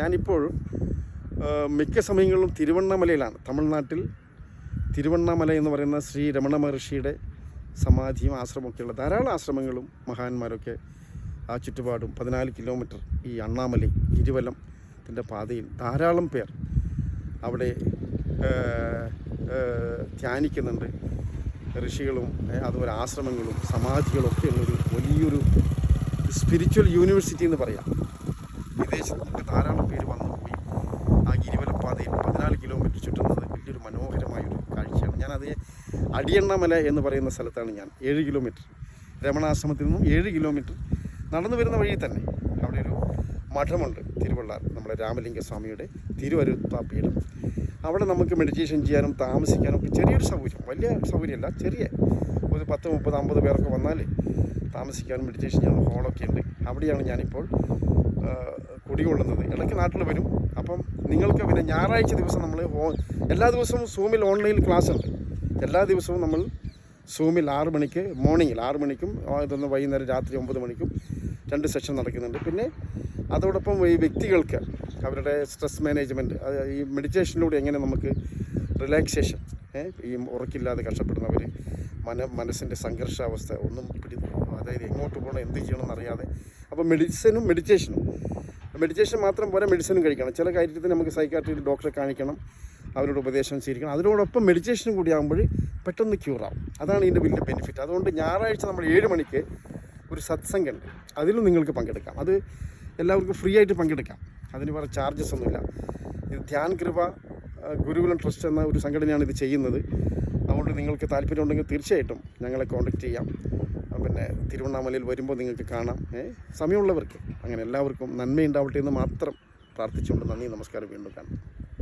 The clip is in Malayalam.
ഞാനിപ്പോൾ മിക്ക സമയങ്ങളിലും തിരുവണ്ണാമലയിലാണ്. തമിഴ്നാട്ടിൽ തിരുവണ്ണാമല എന്ന് പറയുന്ന ശ്രീ രമണ മഹർഷിയുടെ സമാധിയും ആശ്രമമൊക്കെയുള്ള ധാരാളം ആശ്രമങ്ങളും മഹാന്മാരൊക്കെ ആ ചുറ്റുപാടും 14 കിലോമീറ്റർ ഈ അണ്ണാമലൈ ഗിരിവലത്തിൻ്റെ പാതയിൽ ധാരാളം പേർ അവിടെ ധ്യാനിക്കുന്നുണ്ട്. ഋഷികളും അതുപോലെ ആശ്രമങ്ങളും സമാധികളും ഒക്കെ ഉള്ളൊരു വലിയൊരു സ്പിരിച്വൽ യൂണിവേഴ്സിറ്റി എന്ന് പറയാം. വിദേശത്ത് നമുക്ക് ധാരാളം പേര് വന്നു പോയി ആ ഗിരിവലപ്പാതയിൽ 14 കിലോമീറ്റർ ചുറ്റുന്നത് വലിയൊരു മനോഹരമായൊരു കാഴ്ചയാണ്. ഞാനത് അടിയണ്ണമല എന്ന് പറയുന്ന സ്ഥലത്താണ് ഞാൻ. 7 കിലോമീറ്റർ രമണാശ്രമത്തിൽ നിന്നും 7 കിലോമീറ്റർ നടന്നു വരുന്ന വഴി തന്നെ അവിടെ ഒരു മഠമുണ്ട്, തിരുവള്ളാർ, നമ്മുടെ രാമലിംഗ സ്വാമിയുടെ തിരുവരുത്താപ്പീഠം. അവിടെ നമുക്ക് മെഡിറ്റേഷൻ ചെയ്യാനും താമസിക്കാനും ഒക്കെ ചെറിയൊരു സൗകര്യം, വലിയ സൗകര്യമല്ല, ചെറിയ ഒരു 10, 30, 50 പേരൊക്കെ വന്നാൽ താമസിക്കാനും മെഡിറ്റേഷൻ ചെയ്യാനും ഹോളൊക്കെ ഉണ്ട്. അവിടെയാണ് ഞാനിപ്പോൾ കുടികൊള്ളുന്നത്. ഇടയ്ക്ക് നാട്ടിൽ വരും. അപ്പം നിങ്ങൾക്ക് പിന്നെ ഞായറാഴ്ച ദിവസം നമ്മൾ എല്ലാ ദിവസവും സൂമിൽ ഓൺലൈൻ ക്ലാസ് ഉണ്ട്. എല്ലാ ദിവസവും നമ്മൾ സൂമിൽ 6 മണിക്ക് മോർണിംഗിൽ 6 മണിക്കും ഇതൊന്ന് വൈകുന്നേരം രാത്രി 9 മണിക്കും 2 സെഷൻ നടക്കുന്നുണ്ട്. പിന്നെ അതോടൊപ്പം ഈ വ്യക്തികൾക്ക് അവരുടെ സ്ട്രെസ് മാനേജ്മെൻറ്റ്, ഈ മെഡിറ്റേഷനിലൂടെ എങ്ങനെ നമുക്ക് റിലാക്സേഷൻ, ഈ ഉറക്കില്ലാതെ കഷ്ടപ്പെടുന്നവർ, മനസ്സിൻ്റെ സംഘർഷാവസ്ഥ ഒന്നും അതായത് എങ്ങോട്ട് പോകണം, എന്ത് ചെയ്യണമെന്ന് അറിയാതെ. അപ്പോൾ മെഡിറ്റേഷൻ മാത്രം പോലെ മെഡിസിനും കഴിക്കണം. ചില കാര്യത്തിൽ നമുക്ക് സൈക്കാട്രിയിൽ ഡോക്ടറെ കാണിക്കണം, അവരോട് ഉപദേശം സ്വീകരിക്കണം. അതിനോടൊപ്പം മെഡിറ്റേഷനും കൂടി ആകുമ്പോൾ പെട്ടെന്ന് ക്യൂറാവും. അതാണ് ഇതിൻ്റെ വലിയ ബെനിഫിറ്റ്. അതുകൊണ്ട് ഞായറാഴ്ച നമ്മൾ 7 മണിക്ക് ഒരു സത്സംഗമുണ്ട്, അതിലും നിങ്ങൾക്ക് പങ്കെടുക്കാം. അത് എല്ലാവർക്കും ഫ്രീ ആയിട്ട് പങ്കെടുക്കാം. അതിന് വേറെ ചാർജസ് ഒന്നുമില്ല. ഇത് ധ്യാൻ കൃപ ഗുരുകുലം ട്രസ്റ്റ് എന്ന ഒരു സംഘടനയാണ് ഇത് ചെയ്യുന്നത്. അതുകൊണ്ട് നിങ്ങൾക്ക് താല്പര്യമുണ്ടെങ്കിൽ തീർച്ചയായിട്ടും ഞങ്ങളെ കോൺടാക്റ്റ് ചെയ്യാം. പിന്നെ തിരുവണ്ണാമലയിൽ വരുമ്പോൾ നിങ്ങൾക്ക് കാണാം. സമയമുള്ളവർക്ക് അങ്ങനെ എല്ലാവർക്കും നന്മയുണ്ടാവട്ടെ എന്ന് മാത്രം പ്രാർത്ഥിച്ചുകൊണ്ട് നന്ദി, നമസ്കാരം, വീണ്ടും കാണാം.